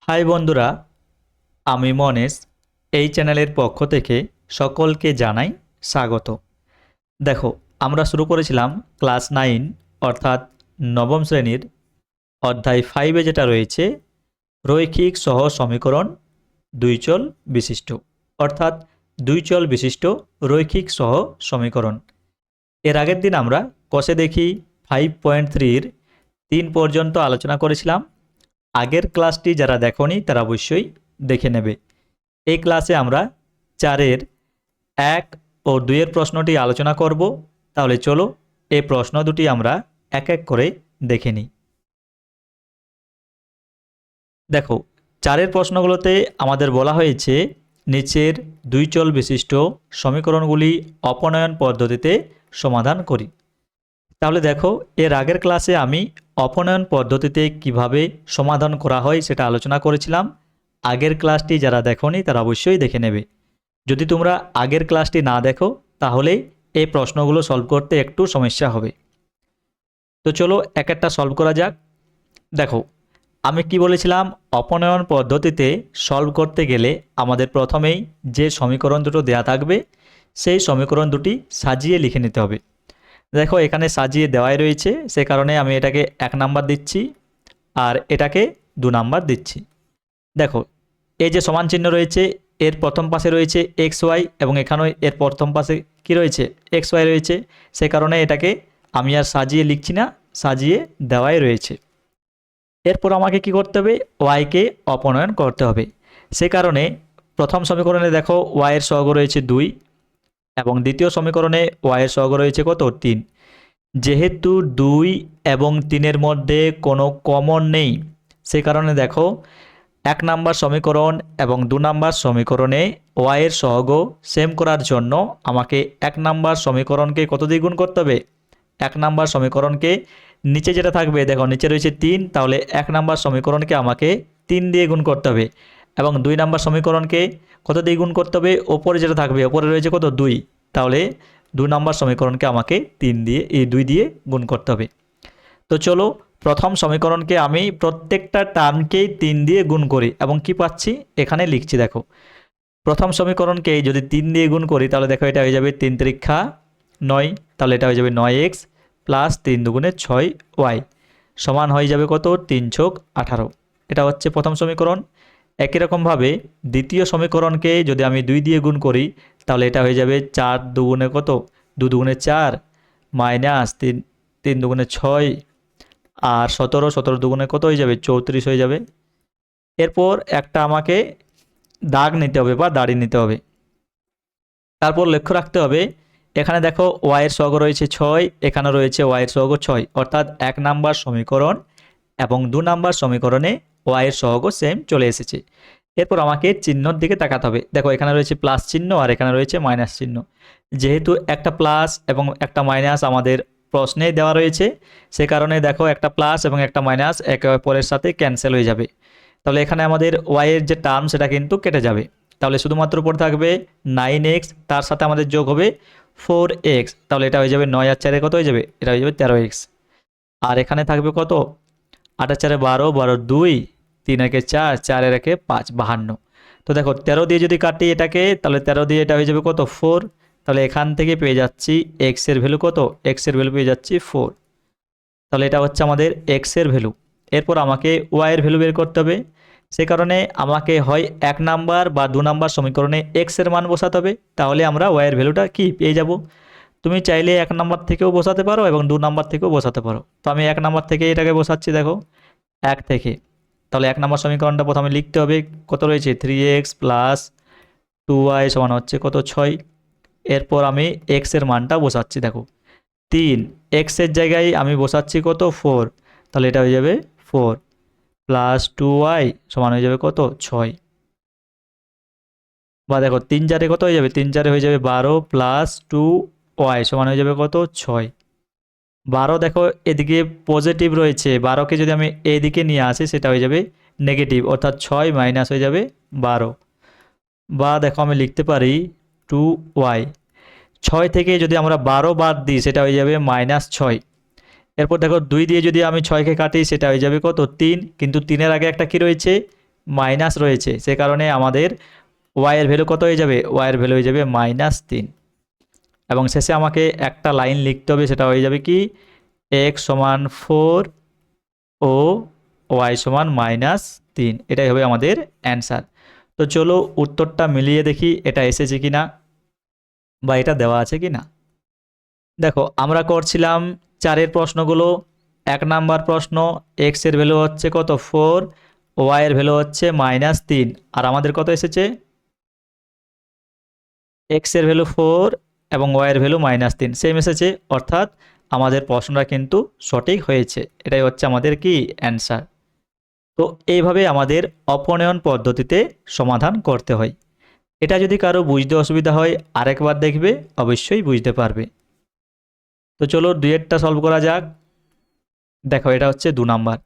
High বন্ধুরা, আমি মনেশ। এই চ্যানেলের পক্ষ থেকে সকলকে জানাই স্বাগত। দেখো, আমরা শুরু করেছিলাম ক্লাস 9 অর্থাৎ নবম শ্রেণীর অধ্যায় 5-এ যেটা রয়েছে রৈখিক সহ সমীকরণ দুই চল বিশিষ্ট, অর্থাৎ দুই চল বিশিষ্ট রৈখিক সহ সমীকরণ। এর আগের দিন আমরা কষে দেখি 5.3-র 3 পর্যন্ত আলোচনা করেছিলাম। আগের ক্লাসটি যারা দেখোনি তারা অবশ্যই দেখে নেবে। এই ক্লাসে আমরা 4-এর 1 ও 2-এর প্রশ্নটি আলোচনা করব। তাহলে চলো এই প্রশ্ন দুটি আমরা এক এক করে দেখে নিই। দেখো, 4-এর প্রশ্নগুলোতে আমাদের বলা হয়েছে নিচের দুই চল বিশিষ্ট সমীকরণগুলি অপনয়ন পদ্ধতিতে সমাধান করি। তাহলে দেখো, এর আগের ক্লাসে আমি অপনয়ন পদ্ধতিতে কিভাবে সমাধান করা হয় সেটা আলোচনা করেছিলাম। আগের ক্লাসটি যারা দেখোনি তারা অবশ্যই দেখে নেবে। যদি তোমরা আগের ক্লাসটি না দেখো তাহলে এই প্রশ্নগুলো সলভ করতে একটু সমস্যা হবে। তো চলো এক একটা সলভ করা যাক। দেখো, আমি কি বলেছিলাম, অপনয়ন পদ্ধতিতে সলভ করতে গেলে আমাদের প্রথমেই যে সমীকরণ দুটো দেয়া থাকবে সেই সমীকরণ দুটি সাজিয়ে লিখে নিতে হবে। দেখো, এখানে সাজিয়ে দেওয়াই রয়েছে, সে কারণে আমি এটাকে 1 নাম্বার দিচ্ছি আর এটাকে 2 নাম্বার দিচ্ছি। দেখো, এই যে সমান চিহ্ন রয়েছে এর প্রথম পাশে রয়েছে এক্স ওয়াই এবং এখানেও এর প্রথম পাশে কি রয়েছে এক্স ওয়াই রয়েছে, সে কারণে এটাকে আমি আর সাজিয়ে লিখছি না, সাজিয়ে দেওয়াই রয়েছে। এরপর আমাকে কি করতে হবে, ওয়াইকে অপনয়ন করতে হবে। সে কারণে প্রথম সমীকরণে দেখো ওয়াইয়ের সহগ রয়েছে 2 এবং দ্বিতীয় সমীকরণে ওয়াইয়ের সহগ রয়েছে কত 3। যেহেতু 2 এবং 3-এর মধ্যে কোনো কমন নেই, সে কারণে দেখো 1 নাম্বার সমীকরণ এবং 2 নাম্বার সমীকরণে ওয়াইয়ের সহগ সেম করার জন্য আমাকে 1 নাম্বার সমীকরণকে কত দিয়ে গুণ করতে হবে, 1 নাম্বার সমীকরণকে নিচে যেটা থাকবে, দেখো নিচে রয়েছে 3, তাহলে 1 নাম্বার সমীকরণকে আমাকে 3 দিয়ে গুণ করতে হবে এবং 2 নাম্বার সমীকরণকে কত দিয়ে গুণ করতে হবে, ওপরে যেটা থাকবে ওপরে রয়েছে কত 2, তাহলে 2 নাম্বার সমীকরণকে আমাকে 2 দিয়ে গুণ করতে হবে। তো চলো প্রথম সমীকরণকে আমি প্রত্যেকটা টার্মকেই 3 দিয়ে গুণ করি এবং কি পাচ্ছি এখানে লিখছি। দেখো, প্রথম সমীকরণকে যদি 3 দিয়ে গুণ করি তাহলে দেখো এটা হয়ে যাবে 3 3 9, তাহলে এটা হয়ে যাবে 9x প্লাস 3 দুগুণে 6y সমান হয়ে যাবে কত 3 ছক 18। এটা হচ্ছে প্রথম সমীকরণ। একই রকমভাবে দ্বিতীয় সমীকরণকে যদি আমি 2 দিয়ে গুণ করি তাহলে এটা হয়ে যাবে 4 দুগুণে কত 2 দুগুণে 4 মাইনাস 3 দুগুণে 6 আর 17 দুগুণে কত হয়ে যাবে 34 হয়ে যাবে। এরপর একটা আমাকে দাগ নিতে হবে বা দাড়ি নিতে হবে। তারপর লক্ষ্য রাখতে হবে এখানে দেখো ওয়াইয়ের সহগ রয়েছে 6, এখানে রয়েছে ওয়াইয়ের সহগ 6, অর্থাৎ 1 নাম্বার সমীকরণ এবং 2 নাম্বার সমীকরণে ওয়াইয়ের সহগ সেম চলে এসেছে। এরপর আমাকে চিহ্নর দিকে তাকাতে হবে। দেখো এখানে রয়েছে প্লাস চিহ্ন আর এখানে রয়েছে মাইনাস চিহ্ন। যেহেতু একটা প্লাস এবং একটা মাইনাস আমাদের প্রশ্নেই দেওয়া রয়েছে, সে কারণে দেখো একটা প্লাস এবং একটা মাইনাস একে অপরের সাথে ক্যান্সেল হয়ে যাবে। তাহলে এখানে আমাদের ওয়াইয়ের যে টার্ম সেটা কিন্তু কেটে যাবে। তাহলে শুধুমাত্র পড়ে থাকবে 9x, তার সাথে আমাদের যোগ হবে 4x, তাহলে এটা হয়ে যাবে 9 আর 4 কত হয়ে যাবে, এটা হয়ে যাবে 13x। আর এখানে থাকবে কত 8 আর 4 12, 12 2, 3 একে 4, 4 এর একে 5 52। তো দেখো 13 দিয়ে যদি কাটি এটাকে তাহলে 13 দিয়ে এটা হয়ে যাবে কত 4, তাহলে এখান থেকে পেয়ে যাচ্ছি x এর ভ্যালু কত, x এর ভ্যালু পেয়ে যাচ্ছি 4। তাহলে এটা হচ্ছে আমাদের x এর ভ্যালু। এরপর আমাকে y এর ভ্যালু বের করতে হবে। সে কারণে আমাকে হয় 1 নাম্বার বা 2 নাম্বার সমীকরণে x এর মান বসাতে হবে, তাহলে আমরা y এর ভ্যালুটা কি পেয়ে যাব। তুমি চাইলে 1 নাম্বার থেকেও বসাতে পারো এবং 2 নাম্বার থেকেও বসাতে পারো। তো আমি 1 নাম্বার থেকে এটাকে বসাচ্ছি। দেখো 1 থেকে, তাহলে 1 নাম্বার সমীকরণটা প্রথমে লিখতে হবে, কত রয়েছে 3x প্লাস 2y সমান হচ্ছে কত 6। এরপর আমি x এর মানটা বসাচ্ছি। দেখো 3, x এর জায়গায় আমি বসাচ্ছি কত 4, তাহলে এটা হয়ে যাবে 4 প্লাস 2y সমান হয়ে যাবে কত 6। বা দেখো 3 4 কত হয়ে যাবে, 3 4 হয়ে যাবে 12 প্লাস 2y সমান হয়ে যাবে কত 6। 12 দেখো এদিকে পজিটিভ রয়েছে, 12কে যদি আমি এদিকে নিয়ে আসি সেটা হয়ে যাবে নেগেটিভ, অর্থাৎ 6 মাইনাস হয়ে যাবে 12। বা দেখো আমি লিখতে পারি 2y, 6 থেকে যদি আমরা 12 বাদ দিই সেটা হয়ে যাবে -6। এরপর দেখো 2 দিয়ে যদি আমি 6কে কাটি সেটা হয়ে যাবে কত 3, কিন্তু 3-এর আগে একটা কি রয়েছে মাইনাস রয়েছে, সে কারণে আমাদের ওয়াইয়ের ভ্যালু কত হয়ে যাবে, ওয়াইয়ের ভ্যালু হয়ে যাবে -3। এবং শেষে আমাকে একটা লাইন লিখতে হবে, সেটা হয়ে যাবে কি x = 4 ও y = -3। এটাই হবে আমাদের অ্যান্সার। তো চলো উত্তরটা মিলিয়ে দেখি এটা এসেছে কি না, বা এটা দেওয়া আছে কি না। দেখো আমরা করছিলাম 4-এর প্রশ্নগুলো। 1 নাম্বার প্রশ্ন, x এর ভ্যালু হচ্ছে কত 4, y এর ভ্যালু হচ্ছে -3, আর আমাদের কত এসেছে, x এর ভ্যালু 4 এবং y এর ভ্যালু -3 সেম এসেছে, অর্থাৎ আমাদের প্রশ্নটা কিন্তু সঠিক হয়েছে। এটাই হচ্ছে আমাদের কি অ্যান্সার। তো এইভাবে আমাদের অপনয়ন পদ্ধতিতে সমাধান করতে হয়। এটা যদি কারো বুঝতে অসুবিধা হয় আরেকবার দেখবে, অবশ্যই বুঝতে পারবে। তো চলো দুয়েরটা সলভ করা যাক। দেখো এটা হচ্ছে 2 নাম্বার।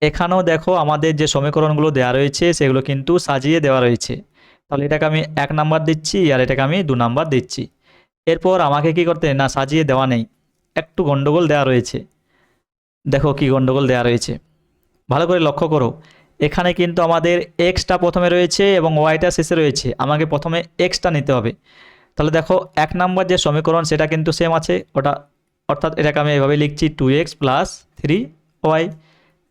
এখানেও দেখো আমাদের যে সমীকরণগুলো দেওয়া রয়েছে সেগুলো কিন্তু সাজিয়ে দেওয়া রয়েছে। তাহলে এটাকে আমি 1 নাম্বার দিচ্ছি আর এটাকে আমি 2 নাম্বার দিচ্ছি। এরপর আমাকে কি করতে, না সাজিয়ে দেওয়া নেই, একটু গন্ডগোল দেওয়া রয়েছে। দেখো কি গন্ডগোল দেওয়া রয়েছে, ভালো করে লক্ষ্য করো। এখানে কিন্তু আমাদের এক্সটা প্রথমে রয়েছে এবং ওয়াইটা শেষে রয়েছে, আমাকে প্রথমে এক্সটা নিতে হবে। তাহলে দেখো 1 নাম্বার যে সমীকরণ সেটা কিন্তু সেম আছে ওটা, অর্থাৎ এটাকে আমি এভাবে লিখছি 2x + 3y।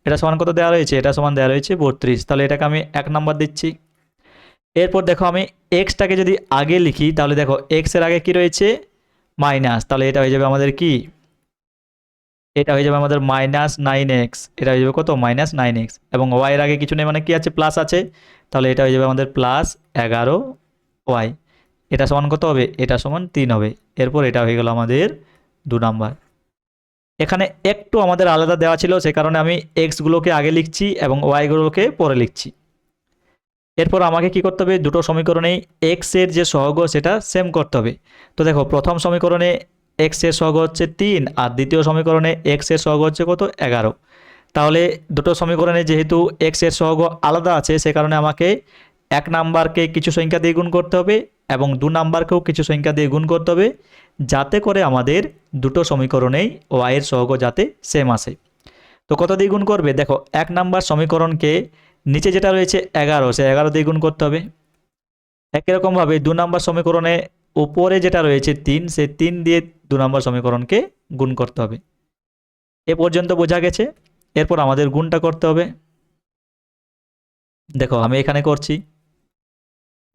এটা সমান কত দেওয়া রয়েছে, এটা সমান দেওয়া রয়েছে 32। তাহলে এটাকে আমি 1 নাম্বার দিচ্ছি। এরপর দেখো আমি এক্সটাকে যদি আগে লিখি, তাহলে দেখো এক্সের আগে কি রয়েছে, মাইনাস, তাহলে এটা হয়ে যাবে আমাদের কি, এটা হয়ে যাবে আমাদের -9x, এটা হয়ে যাবে কত -9x, এবং y এর আগে কিছু নেই মানে কি আছে, প্লাস আছে, তাহলে এটা হয়ে যাবে আমাদের +11y। এটা সমান কত হবে, এটা সমান 3 হবে। এরপর এটা হয়ে গেল আমাদের 2 নাম্বার। এখানে একটু আমাদের আলাদা দেওয়া ছিল, সে কারণে আমি এক্সগুলোকে আগে লিখছি এবং ওয়াইগুলোকে পরে লিখছি। এরপর আমাকে কি করতে হবে, দুটো সমীকরণেই এক্স এর যে সহগ সেটা সেম করতে হবে। তো দেখো প্রথম সমীকরণে এক্স এর সহগ হচ্ছে 3 আর দ্বিতীয় সমীকরণে এক্স এর সহগ হচ্ছে কত 11। তাহলে দুটো সমীকরণে যেহেতু এক্স এর সহগ আলাদা আছে, সে কারণে আমাকে 1 নাম্বারকে কিছু সংখ্যা দিয়ে গুণ করতে হবে এবং 2 নাম্বারকেও কিছু সংখ্যা দিয়ে গুণ করতে হবে, যাতে করে আমাদের দুটো সমীকরণেই ওয়াই এর সহগ যাতে সেম আসে। তো কত দিয়ে গুণ করবে, দেখো 1 নাম্বার সমীকরণকে নিচে যেটা রয়েছে 11, সে 11 দিয়ে গুণ করতে হবে। একই রকমভাবে 2 নাম্বার সমীকরণে উপরে যেটা রয়েছে 3, সে 3 দিয়ে 2 নাম্বার সমীকরণকে গুণ করতে হবে। এ পর্যন্ত বোঝা গেছে। এরপর আমাদের গুণটা করতে হবে। দেখো আমি এখানে করছি।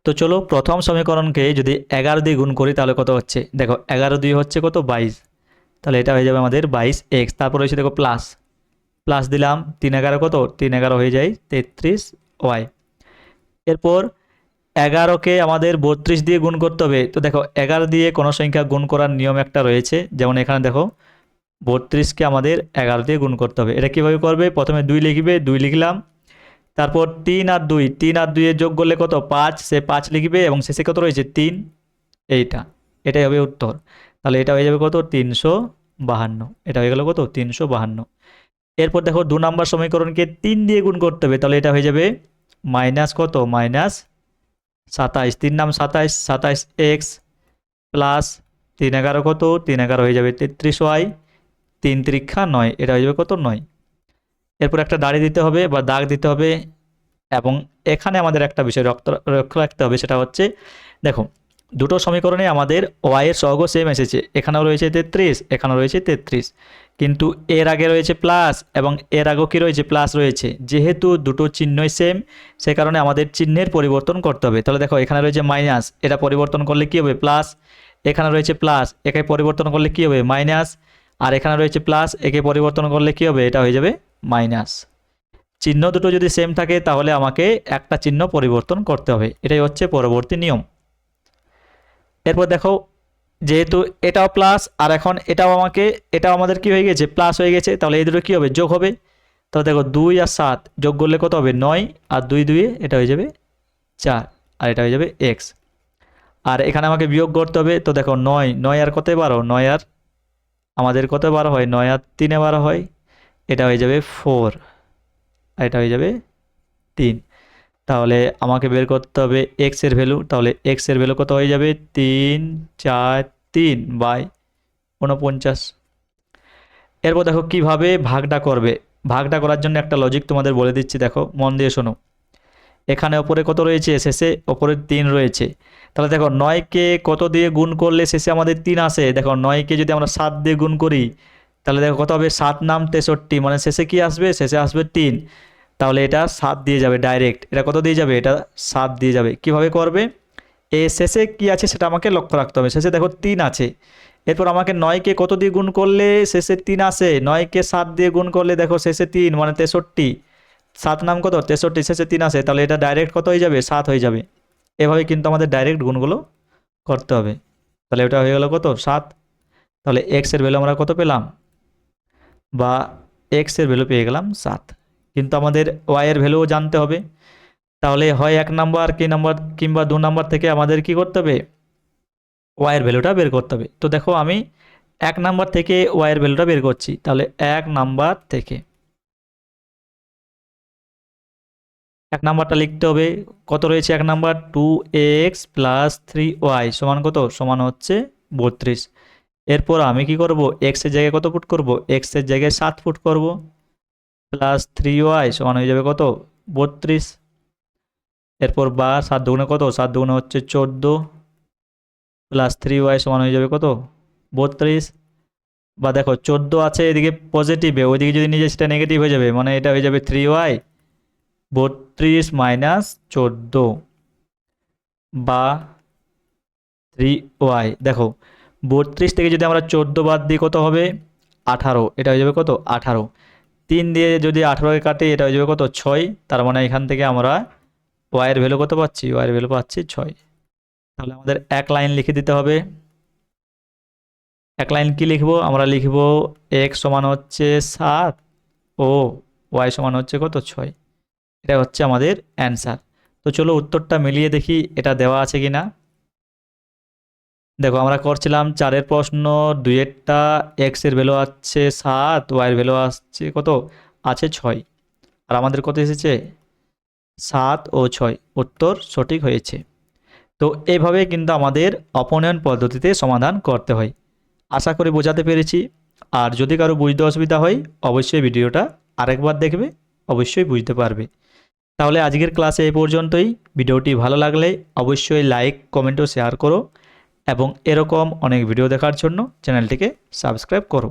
তো চলো প্রথম সমীকরণকে যদি 11 দিয়ে গুণ করি তাহলে কত হচ্ছে, দেখো 11 দিয়ে হচ্ছে কত 22, তাহলে এটা হয়ে যাবে আমাদের 22x। তারপর হচ্ছে দেখো প্লাস প্লাস দিলাম, 3 11 কত, 3 11 হয়ে যায় 33y। এরপর 11কে আমাদের 32 দিয়ে গুণ করতে হবে। তো দেখো 11 দিয়ে কোনো সংখ্যা গুণ করার নিয়ম একটা রয়েছে, যেমন এখানে দেখো 32কে আমাদের 11 দিয়ে গুণ করতে হবে। এটা কীভাবে করবে, প্রথমে 2 লিখবে, 2 লিখলাম, তারপর 3 আর 2, 3 আর 2 এর যোগ করলে কত 5, সে 5 লিখবে এবং শেষে কত রয়েছে 3, এটাই হবে উত্তর। তাহলে এটা হয়ে যাবে কত 352, এটা হয়ে গেল কত 352। এরপর দেখো 2 নাম্বার সমীকরণকে 3 দিয়ে গুণ করতে হবে, তাহলে এটা হয়ে যাবে মাইনাস কত -27, 3 নাম 27, 27x প্লাস 3 11 কত, 3 11 হয়ে যাবে 33y, 3 3 9, এটা হয়ে যাবে কত 9। এরপর একটা দাড়ি দিতে হবে বা দাগ দিতে হবে, এবং এখানে আমাদের একটা বিষয় লক্ষ্য রাখতে হবে, সেটা হচ্ছে দেখো দুটো সমীকরণে আমাদের ওয়াই এর সহগ সেম এসেছে, এখানেও রয়েছে 33, এখানেও রয়েছে 33, কিন্তু এর আগে রয়েছে প্লাস এবং এর আগেও কি রয়েছে প্লাস রয়েছে। যেহেতু দুটো চিহ্নই সেম, সে কারণে আমাদের চিহ্নের পরিবর্তন করতে হবে। তাহলে দেখো এখানে রয়েছে মাইনাস, এটা পরিবর্তন করলে কি হবে প্লাস, এখানে রয়েছে প্লাস, একে পরিবর্তন করলে কি হবে মাইনাস, আর এখানে রয়েছে প্লাস, একে পরিবর্তন করলে কি হবে, এটা হয়ে যাবে মাইনাস। চিহ্ন দুটো যদি সেম থাকে তাহলে আমাকে একটা চিহ্ন পরিবর্তন করতে হবে, এটাই হচ্ছে পরবর্তী নিয়ম। এরপর দেখো যেহেতু এটাও প্লাস আর এখন এটাও আমাদের কি হয়ে গেছে প্লাস হয়ে গেছে, তাহলে এই দুটো কী হবে যোগ হবে। তাহলে দেখো 2 আর 7 যোগ করলে কত হবে 9, আর 2 2 এটা হয়ে যাবে 4, আর এটা হয়ে যাবে x। আর এখানে আমাকে বিয়োগ করতে হবে। তো দেখো 9 আর কত 12, 9 আর আমাদের কত 12 হয়, 9 আর 3 12 হয়, এটা হয়ে যাবে 4, আর এটা হয়ে যাবে 3। তাহলে আমাকে বের করতে হবে x এর ভ্যালু, তাহলে x এর ভ্যালু কত হয়ে যাবে 3 4 3/49। এরপর দেখো কিভাবে ভাগটা করবে। ভাগটা করার জন্য একটা লজিক তোমাদের বলে দিচ্ছি, দেখো মন দিয়ে শোনো। এখানে ওপরে কত রয়েছে, শেষে ওপরে 3 রয়েছে। তাহলে দেখো 9কে কত দিয়ে গুণ করলে শেষে আমাদের 3 আসে, দেখো 9কে যদি আমরা 7 দিয়ে গুণ করি তাহলে দেখো কত হবে, 7 নাম 63, মানে শেষে কি আসবে, শেষে আসবে 3। তাহলে এটা 7 দিয়ে যাবে ডাইরেক্ট, এটা কত দিয়ে যাবে, এটা 7 দিয়ে যাবে। কিভাবে করবে, এ শেষে কি আছে সেটা আমাকে লক্ষ্য রাখতে হবে। শেষে দেখো 3 আছে, এরপর আমাকে 9কে কত দিয়ে গুণ করলে শেষে 3 আসে, 9কে 7 দিয়ে গুণ করলে দেখো শেষে 3 মানে 63, 7 নাম কত 63, শেষে 3 আসে, তাহলে এটা ডাইরেক্ট কত হয়ে যাবে, 7 হয়ে যাবে। এভাবে কিন্তু আমাদের ডাইরেক্ট গুণগুলো করতে হবে। তাহলে এটা হয়ে গেল কত, 7। তাহলে এক্স এর ভ্যালু আমরা কত পেলাম, বা এক্স এর ভ্যালু পেয়ে গেলাম 7। কিন্তু আমাদের ওয়াই এর ভ্যালুও জানতে হবে। তাহলে হয় 1 নাম্বার কি নাম্বার কিংবা 2 নাম্বার থেকে আমাদের কি করতে হবে, ওয়াই এর ভ্যালুটা বের করতে হবে। তো দেখো আমি 1 নাম্বার থেকে ওয়াই এর ভ্যালুটা বের করছি। তাহলে 1 নাম্বার থেকে 1 নাম্বারটা লিখতে হবে, কত রয়েছে 1 নাম্বার, 2x প্লাস 3y সমান কত, সমান হচ্ছে 32। এরপর আমি কি করব, এক্স এর জায়গায় কত পুট করব, এক্স এর জায়গায় 7 পুট করব, প্লাস 3y সমান হয়ে যাবে কত, 32। এরপর বা 7 দুগুণে কত, 7 দুগুণে হচ্ছে 14, প্লাস 3y সমান হয়ে যাবে কত, 32। বা দেখো 14 আছে এদিকে পজিটিভে, ওইদিকে যদি নিয়ে যাই সেটা নেগেটিভ হয়ে যাবে, মানে এটা হয়ে যাবে 3y, 32 মাইনাস 14 বা 3y। দেখো 32 থেকে যদি আমরা 14 বাদ দিই কত হবে, 18, এটা হয়ে যাবে কত, 18। 3 দিয়ে যদি 18কে কাটি এটা হয়ে যাবে কত, 6। তার মানে এখান থেকে আমরা ওয়াই এর ভ্যালু কত পাচ্ছি, ওয়াই এর ভ্যালু পাচ্ছি 6। তাহলে আমাদের এক লাইন লিখে দিতে হবে। এক লাইন কি লিখবো, আমরা লিখবো এক্স সমান হচ্ছে 7 ও ওয়াই সমান হচ্ছে কত, 6। এটা হচ্ছে আমাদের অ্যান্সার। তো চলো উত্তরটা মিলিয়ে দেখি এটা দেওয়া আছে কি না। দেখো আমরা করছিলাম 4-এর প্রশ্ন, 2-এরটা এক্স এর ভ্যালু আসছে 7, ওয়াই এর ভ্যালু আসছে কত, আছে 6, আর আমাদের কত এসেছে 7 ও 6, উত্তর সঠিক হয়েছে। তো এইভাবে কিন্তু আমাদের অপনয়ন পদ্ধতিতে সমাধান করতে হয়। আশা করি বোঝাতে পেরেছি। আর যদি কারো বুঝতে অসুবিধা হয় অবশ্যই ভিডিওটা আরেকবার দেখবে, অবশ্যই বুঝতে পারবে। তাহলে আজকের ক্লাসে এই পর্যন্তই। ভিডিওটি ভালো লাগলে অবশ্যই লাইক, কমেন্ট ও শেয়ার করো এবং এরকম অনেক ভিডিও দেখার জন্য চ্যানেলটিকে সাবস্ক্রাইব করো।